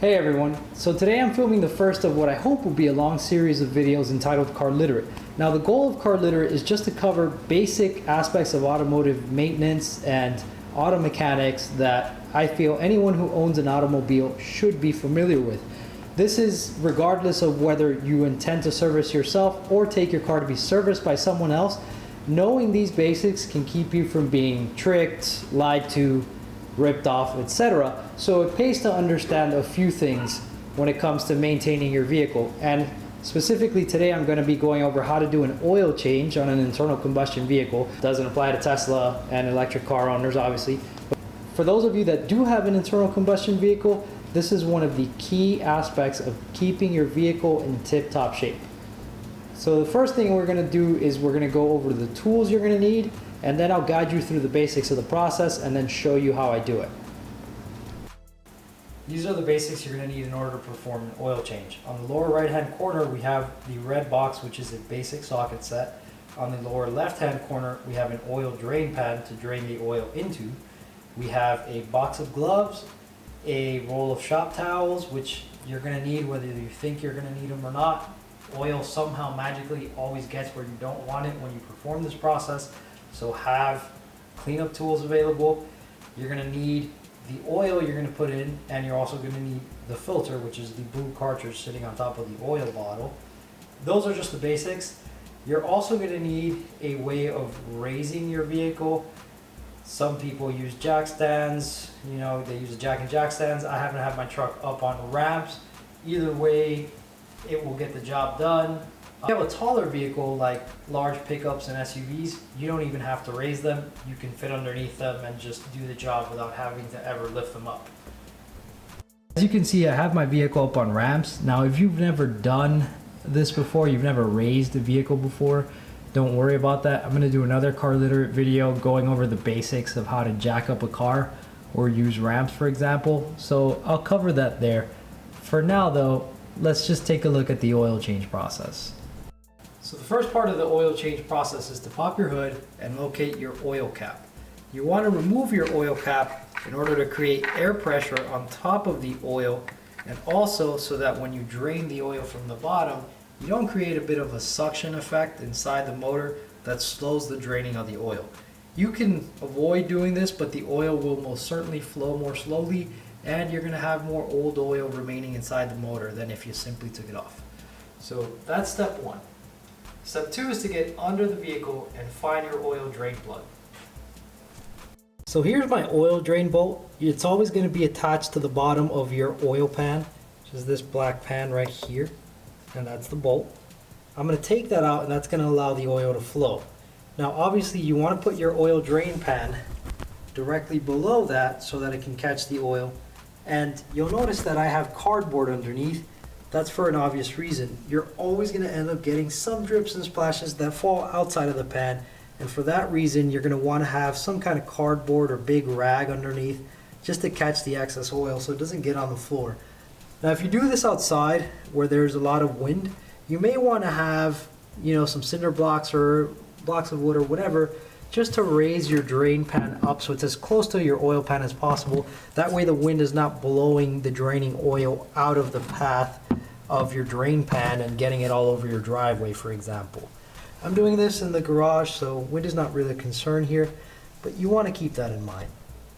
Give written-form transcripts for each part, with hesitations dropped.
Hey everyone, so today I'm filming the first of what I hope will be a long series of videos entitled Carliterate. Now the goal of Carliterate is just to cover basic aspects of automotive maintenance and auto mechanics that I feel anyone who owns an automobile should be familiar with. This is regardless of whether you intend to service yourself or take your car to be serviced by someone else. Knowing these basics can keep you from being tricked, lied to, ripped off, etc. So it pays to understand a few things when it comes to maintaining your vehicle. And specifically today I'm going to be going over how to do an oil change on an internal combustion vehicle. Doesn't apply to Tesla and electric car owners obviously. But for those of you that do have an internal combustion vehicle, this is one of the key aspects of keeping your vehicle in tip-top shape. So the first thing we're going to do is we're going to go over the tools you're going to need, and then I'll guide you through the basics of the process and then show you how I do it. These are the basics you're going to need in order to perform an oil change. On the lower right hand corner we have the red box, which is a basic socket set. On the lower left hand corner we have an oil drain pan to drain the oil into. We have a box of gloves, a roll of shop towels, which you're going to need whether you think you're going to need them or not. Oil somehow magically always gets where you don't want it when you perform this process, so have cleanup tools available. You're going to need the oil you're going to put in, and you're also going to need the filter, which is the blue cartridge sitting on top of the oil bottle. Those are just the basics. You're also going to need a way of raising your vehicle. Some people use jack stands, they use a jack and jack stands. I happen to have my truck up on ramps. Either way, it will get the job done. If you have a taller vehicle like large pickups and SUVs, you don't even have to raise them. You can fit underneath them and just do the job without having to ever lift them up. As you can see, I have my vehicle up on ramps. Now, if you've never done this before, you've never raised a vehicle before, don't worry about that. I'm going to do another Carliterate video going over the basics of how to jack up a car or use ramps, for example. So I'll cover that there. For now though, let's just take a look at the oil change process. So the first part of the oil change process is to pop your hood and locate your oil cap. You want to remove your oil cap in order to create air pressure on top of the oil, and also so that when you drain the oil from the bottom, you don't create a bit of a suction effect inside the motor that slows the draining of the oil. You can avoid doing this, but the oil will most certainly flow more slowly, and you're going to have more old oil remaining inside the motor than if you simply took it off. So that's step one. Step two is to get under the vehicle and find your oil drain plug. So here's my oil drain bolt. It's always going to be attached to the bottom of your oil pan, which is this black pan right here, and that's the bolt. I'm going to take that out, and that's going to allow the oil to flow. Now obviously you want to put your oil drain pan directly below that so that it can catch the oil. And you'll notice that I have cardboard underneath. That's for an obvious reason. You're always going to end up getting some drips and splashes that fall outside of the pan, and for that reason you're going to want to have some kind of cardboard or big rag underneath just to catch the excess oil so it doesn't get on the floor. Now if you do this outside where there's a lot of wind, you may want to have some cinder blocks or blocks of wood or whatever, just to raise your drain pan up so it's as close to your oil pan as possible. That way the wind is not blowing the draining oil out of the path of your drain pan and getting it all over your driveway, for example. I'm doing this in the garage, so wind is not really a concern here, but you want to keep that in mind.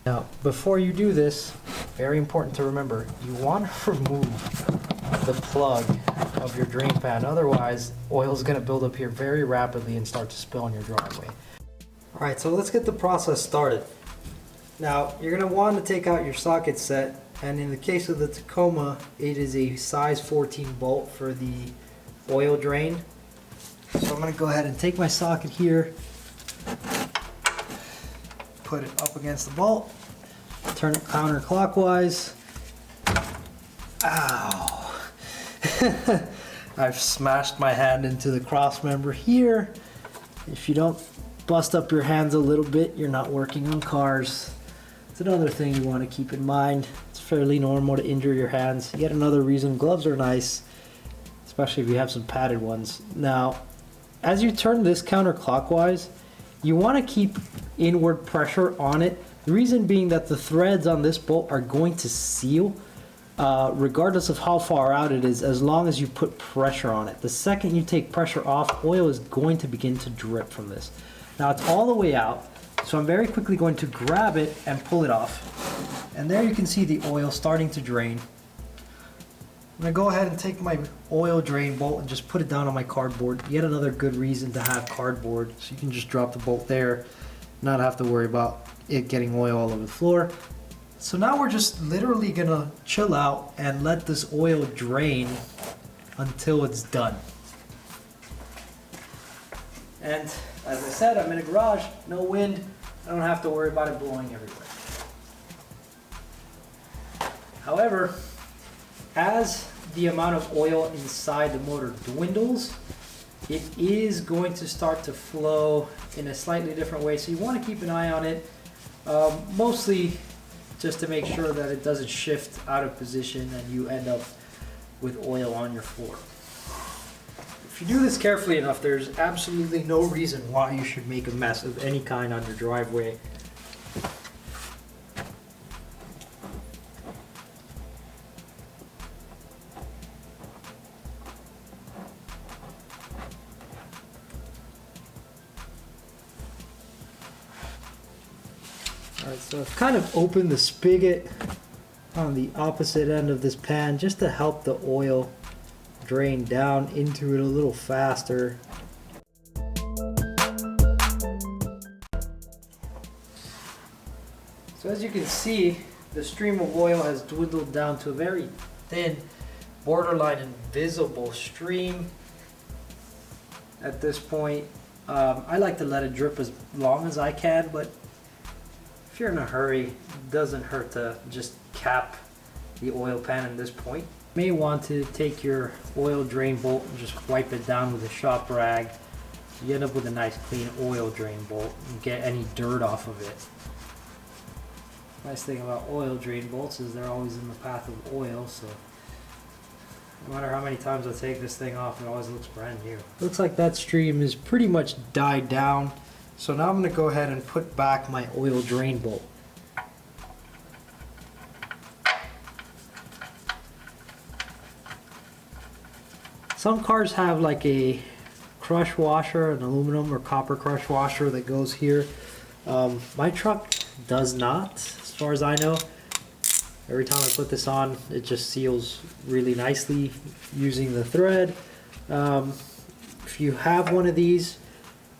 Now, before you do this, very important to remember, you want to remove the plug of your drain pan. Otherwise, oil is going to build up here very rapidly and start to spill on your driveway. Alright, so let's get the process started. Now, you're going to want to take out your socket set, and in the case of the Tacoma, it is a size 14 bolt for the oil drain. So I'm going to go ahead and take my socket here, put it up against the bolt, turn it counterclockwise. Ow! I've smashed my hand into the cross member here. If you don't bust up your hands a little bit, you're not working on cars. It's another thing you want to keep in mind. It's fairly normal to injure your hands. Yet another reason gloves are nice, especially if you have some padded ones. Now, as you turn this counterclockwise, you want to keep inward pressure on it. The reason being that the threads on this bolt are going to seal regardless of how far out it is, as long as you put pressure on it. The second you take pressure off, oil is going to begin to drip from this. Now it's all the way out, so I'm very quickly going to grab it and pull it off. And there you can see the oil starting to drain. I'm gonna go ahead and take my oil drain bolt and just put it down on my cardboard. Yet another good reason to have cardboard, so you can just drop the bolt there, not have to worry about it getting oil all over the floor. So now we're just literally gonna chill out and let this oil drain until it's done. And as I said, I'm in a garage, no wind, I don't have to worry about it blowing everywhere. However, as the amount of oil inside the motor dwindles, it is going to start to flow in a slightly different way. So you want to keep an eye on it, mostly just to make sure that it doesn't shift out of position and you end up with oil on your floor. If you do this carefully enough, there's absolutely no reason why you should make a mess of any kind on your driveway. Alright, so I've kind of opened the spigot on the opposite end of this pan just to help the oil drain down into it a little faster. So as you can see, the stream of oil has dwindled down to a very thin, borderline invisible stream at this point. I like to let it drip as long as I can, but if you're in a hurry, it doesn't hurt to just cap the oil pan at this point. You may want to take your oil drain bolt and just wipe it down with a shop rag. You end up with a nice clean oil drain bolt and get any dirt off of it. Nice thing about oil drain bolts is they're always in the path of oil, so no matter how many times I take this thing off, it always looks brand new. Looks like that stream is pretty much died down. So now I'm going to go ahead and put back my oil drain bolt. Some cars have like a crush washer, an aluminum or copper crush washer that goes here. My truck does not, as far as I know. Every time I put this on, it just seals really nicely using the thread. If you have one of these,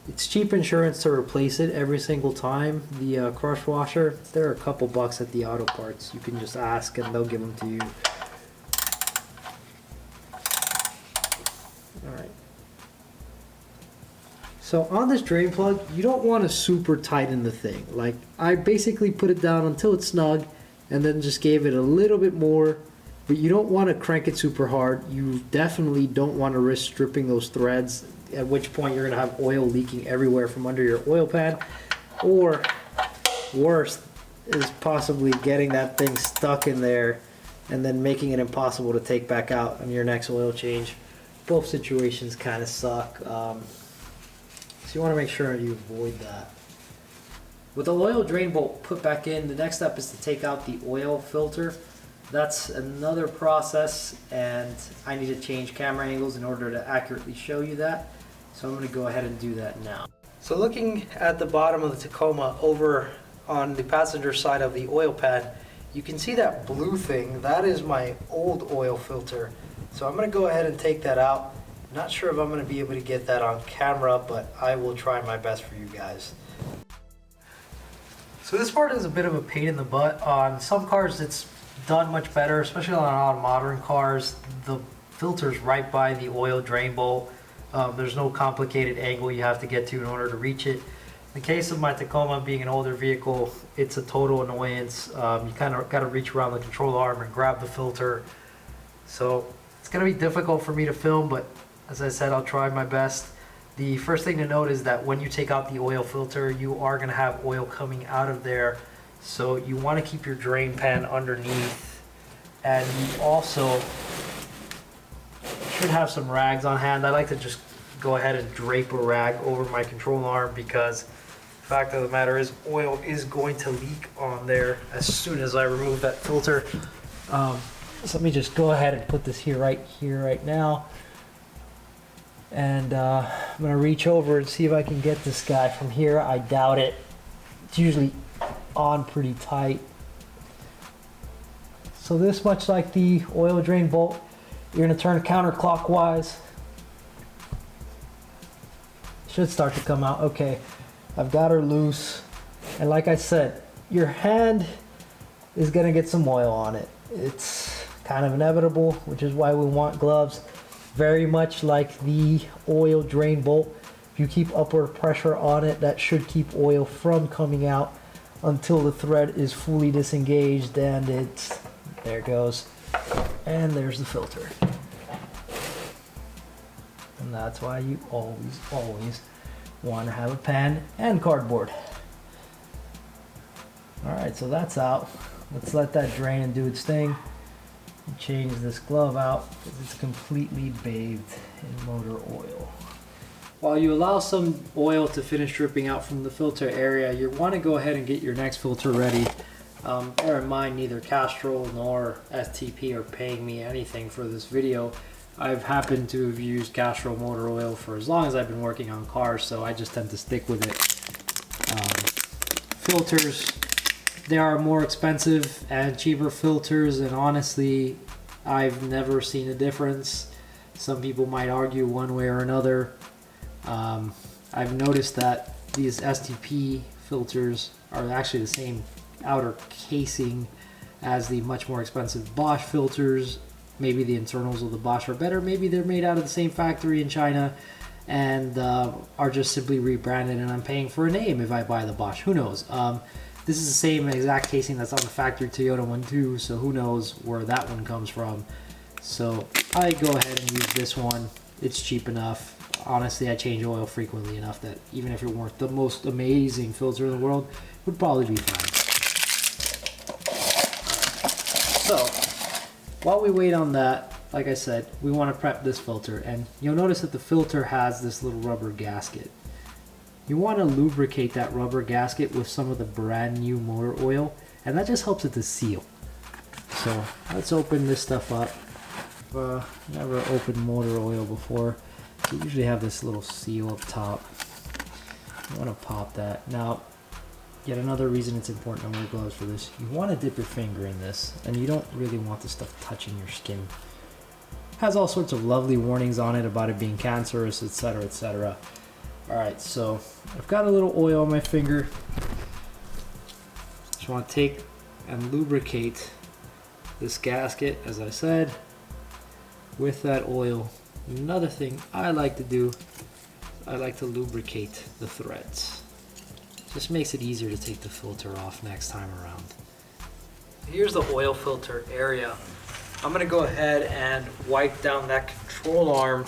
it's cheap insurance to replace it every single time. The crush washer, they're a couple bucks at the auto parts. You can just ask and they'll give them to you. Alright. So on this drain plug, you don't want to super tighten the thing. Like, I basically put it down until it's snug and then just gave it a little bit more, but you don't want to crank it super hard. You definitely don't want to risk stripping those threads, at which point you're going to have oil leaking everywhere from under your oil pan, or worse is possibly getting that thing stuck in there and then making it impossible to take back out on your next oil change. Both situations kind of suck, so you want to make sure you avoid that. With the oil drain bolt put back in, the next step is to take out the oil filter. That's another process, and I need to change camera angles in order to accurately show you that. So I'm going to go ahead and do that now. So looking at the bottom of the Tacoma over on the passenger side of the oil pan, you can see that blue thing. That is my old oil filter. So I'm going to go ahead and take that out. Not sure if I'm going to be able to get that on camera, but I will try my best for you guys. So this part is a bit of a pain in the butt. On some cars it's done much better, especially on a lot of modern cars. The filter's right by the oil drain bolt. There's no complicated angle you have to get to in order to reach it. In the case of my Tacoma being an older vehicle, it's a total annoyance. You kind of got to reach around the control arm and grab the filter. So it's going to be difficult for me to film, but as I said, I'll try my best. The first thing to note is that when you take out the oil filter, you are going to have oil coming out of there. So you want to keep your drain pan underneath, and you also should have some rags on hand. I like to just go ahead and drape a rag over my control arm, because the fact of the matter is oil is going to leak on there as soon as I remove that filter. So let me just go ahead and put this here right now. And I'm gonna reach over and see if I can get this guy from here. I doubt it. It's usually on pretty tight. So this, much like the oil drain bolt, you're gonna turn counterclockwise. Should start to come out. Okay, I've got her loose. And like I said, your hand is gonna get some oil on it. It's kind of inevitable, which is why we want gloves. Very much like the oil drain bolt. If you keep upward pressure on it, that should keep oil from coming out until the thread is fully disengaged, and there it goes. And there's the filter. And that's why you always want to have a pen and cardboard. Alright, so that's out. Let's let that drain and do its thing. Change this glove out because it's completely bathed in motor oil. While you allow some oil to finish dripping out from the filter area, you want to go ahead and get your next filter ready. Bear in mind, neither Castrol nor STP are paying me anything for this video. I've happened to have used Castrol motor oil for as long as I've been working on cars, so I just tend to stick with it. Filters, there are more expensive and cheaper filters, and honestly, I've never seen a difference. Some people might argue one way or another. I've noticed that these STP filters are actually the same outer casing as the much more expensive Bosch filters. Maybe the internals of the Bosch are better. Maybe they're made out of the same factory in China and are just simply rebranded, and I'm paying for a name if I buy the Bosch. Who knows? This is the same exact casing that's on the factory Toyota one too, so who knows where that one comes from. So I go ahead and use this one. It's cheap enough. Honestly, I change oil frequently enough that even if it weren't the most amazing filter in the world, it would probably be fine. So while we wait on that, like I said, we want to prep this filter, and you'll notice that the filter has this little rubber gasket. You want to lubricate that rubber gasket with some of the brand new motor oil, and that just helps it to seal. So let's open this stuff up. Never opened motor oil before. You usually have this little seal up top. You want to pop that. Now, yet another reason it's important to wear gloves for this. You want to dip your finger in this, and you don't really want the stuff touching your skin. It has all sorts of lovely warnings on it about it being cancerous, etc., etc. Alright, so I've got a little oil on my finger. Just want to take and lubricate this gasket, as I said, with that oil. Another thing I like to do, I like to lubricate the threads. Just makes it easier to take the filter off next time around. Here's the oil filter area. I'm going to go ahead and wipe down that control arm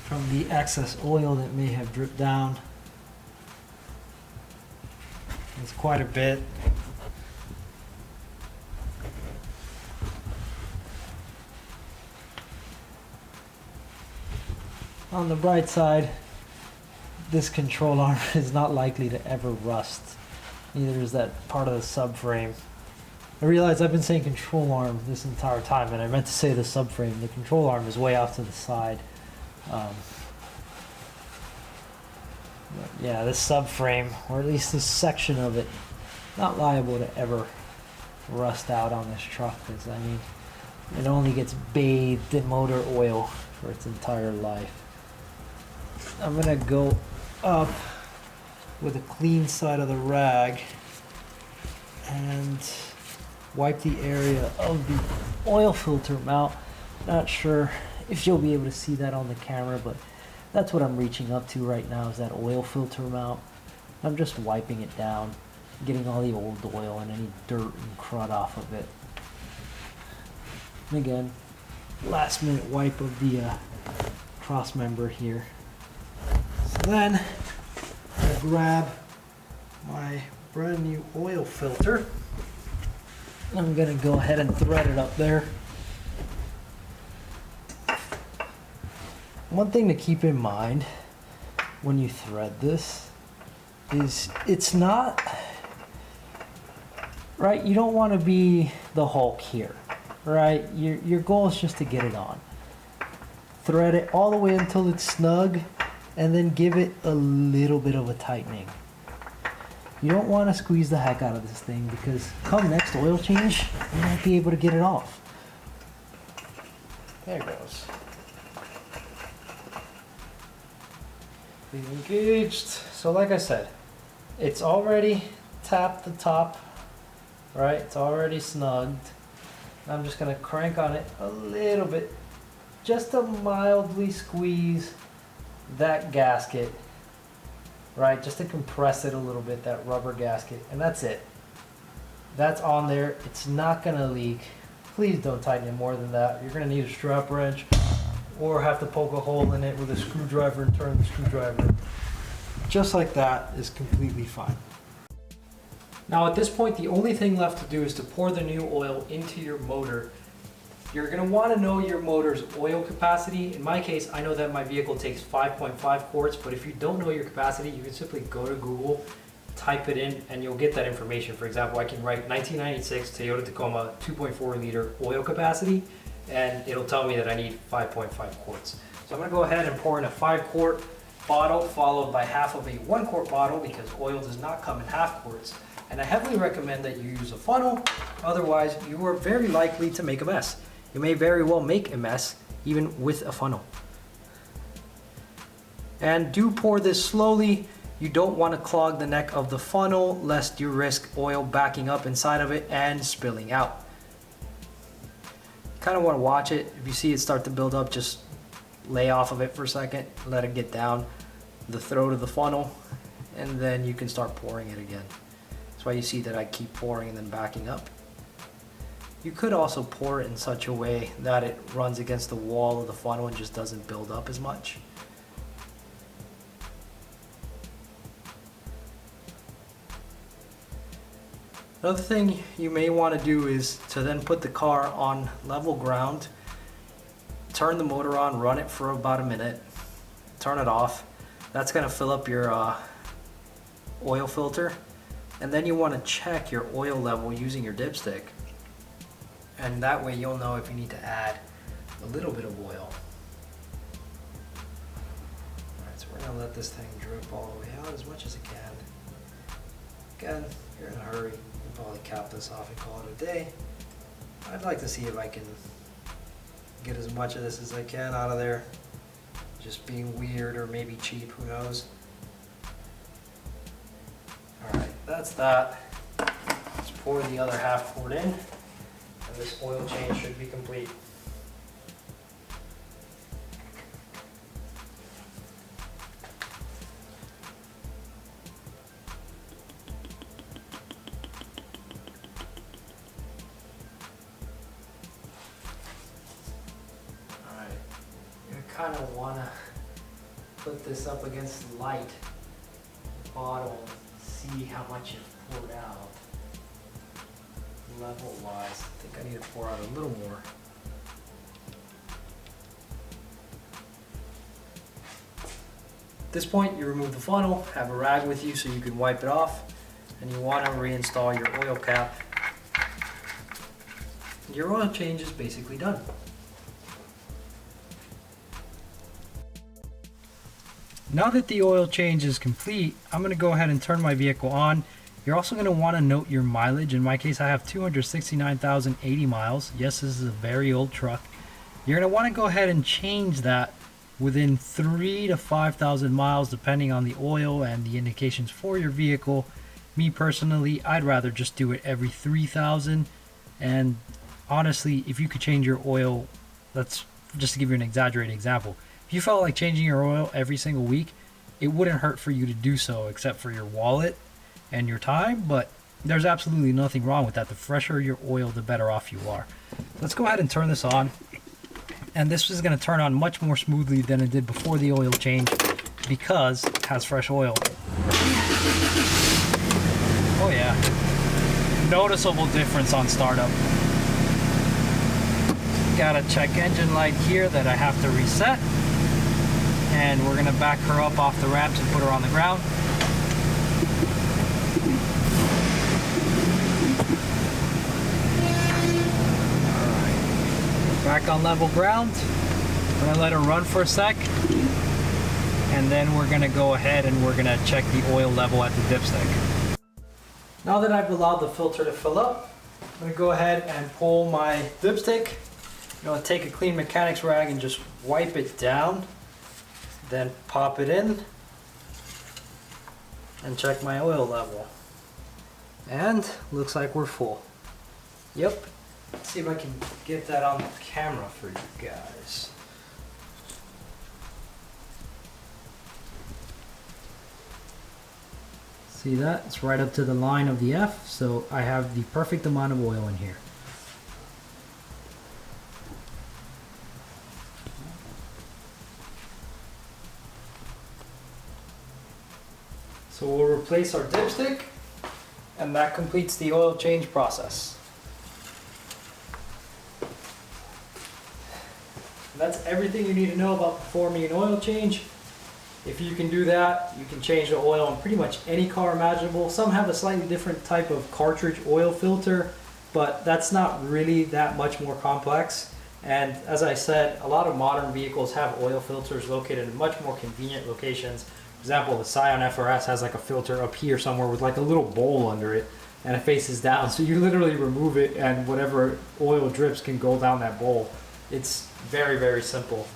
from the excess oil that may have dripped down. It's quite a bit. On the bright side, this control arm is not likely to ever rust. Neither is that part of the subframe. I realize I've been saying control arm this entire time, and I meant to say the subframe. The control arm is way off to the side. Yeah, this subframe, or at least this section of it, not liable to ever rust out on this truck, because I mean, it only gets bathed in motor oil for its entire life. I'm gonna go up with a clean side of the rag and wipe the area of the oil filter mount. Not sure if you'll be able to see that on the camera, but that's what I'm reaching up to right now, is that oil filter mount. I'm just wiping it down, getting all the old oil and any dirt and crud off of it. And again, last minute wipe of the cross member here. So then I grab my brand new oil filter. I'm gonna go ahead and thread it up there. One thing to keep in mind when you thread this is it's not right? You don't want to be the Hulk here, right? Your goal is just to get it on. Thread it all the way until it's snug, and then give it a little bit of a tightening. You don't want to squeeze the heck out of this thing, because come next oil change, you might be able to get it off. There it goes. Leave engaged. So like I said, it's already tapped the top, right? It's already snugged. I'm just gonna crank on it a little bit, just to mildly squeeze that gasket, right? Just to compress it a little bit, that rubber gasket, and that's it. That's on there. It's not gonna leak. Please don't tighten it more than that. You're gonna need a strap wrench or have to poke a hole in it with a screwdriver and turn the screwdriver. Just like that is completely fine. Now at this point, the only thing left to do is to pour the new oil into your motor. You're gonna wanna know your motor's oil capacity. In my case, I know that my vehicle takes 5.5 quarts, but if you don't know your capacity, you can simply go to Google, type it in, and you'll get that information. For example, I can write 1996 Toyota Tacoma 2.4 liter oil capacity, and it'll tell me that I need 5.5 quarts. So I'm gonna go ahead and pour in a 5-quart bottle, followed by half of a 1-quart bottle, because oil does not come in half quarts. And I heavily recommend that you use a funnel, otherwise you are very likely to make a mess. You may very well make a mess, even with a funnel. And do pour this slowly. You don't want to clog the neck of the funnel, lest you risk oil backing up inside of it and spilling out. Kind of want to watch it. If you see it start to build up, just lay off of it for a second, let it get down the throat of the funnel, and then you can start pouring it again. That's why you see that I keep pouring and then backing up. You could also pour it in such a way that it runs against the wall of the funnel and just doesn't build up as much. Another thing you may want to do is to then put the car on level ground, turn the motor on, run it for about a minute, turn it off. That's going to fill up your oil filter, and then you want to check your oil level using your dipstick, and that way you'll know if you need to add a little bit of oil. Alright, so we're going to let this thing drip all the way out as much as it can. Again, if you're in a hurry, you'll probably cap this off and call it a day. I'd like to see if I can get as much of this as I can out of there. Just being weird or maybe cheap, who knows. Alright, that's that. Let's pour the other half quart in, and this oil change should be complete. Kind of want to put this up against the light bottle and see how much you've poured out level wise. I think I need to pour out a little more. At this point, you remove the funnel, have a rag with you so you can wipe it off, and you want to reinstall your oil cap. Your oil change is basically done. Now that the oil change is complete, I'm going to go ahead and turn my vehicle on. You're also going to want to note your mileage. In my case, I have 269,080 miles. Yes, this is a very old truck. You're going to want to go ahead and change that within 3,000 to 5,000 miles, depending on the oil and the indications for your vehicle. Me personally, I'd rather just do it every 3,000. And honestly, if you could change your oil, that's just to give you an exaggerated example. If you felt like changing your oil every single week, it wouldn't hurt for you to do so, except for your wallet and your time, but there's absolutely nothing wrong with that. The fresher your oil, the better off you are. Let's go ahead and turn this on, and this is going to turn on much more smoothly than it did before the oil change because it has fresh oil. Oh yeah, noticeable difference on startup. Got a check engine light here that I have to reset. And we're going to back her up off the ramps and put her on the ground. back on level ground. We're gonna let it run for a sec, and then we're gonna go ahead and we're gonna check the oil level at the dipstick. Now that I've allowed the filter to fill up, I'm gonna go ahead and pull my dipstick. I'm gonna take a clean mechanics rag and just wipe it down, then pop it in and check my oil level. And looks like we're full. Yep. Let's see if I can get that on the camera for you guys. See that? It's right up to the line of the F, so I have the perfect amount of oil in here. So we'll replace our dipstick, and that completes the oil change process. That's everything you need to know about performing an oil change. If you can do that, you can change the oil on pretty much any car imaginable. Some have a slightly different type of cartridge oil filter, but that's not really that much more complex. And as I said, a lot of modern vehicles have oil filters located in much more convenient locations. For example, the Scion FRS has like a filter up here somewhere with like a little bowl under it, and it faces down. So you literally remove it and whatever oil drips can go down that bowl. It's very, very simple.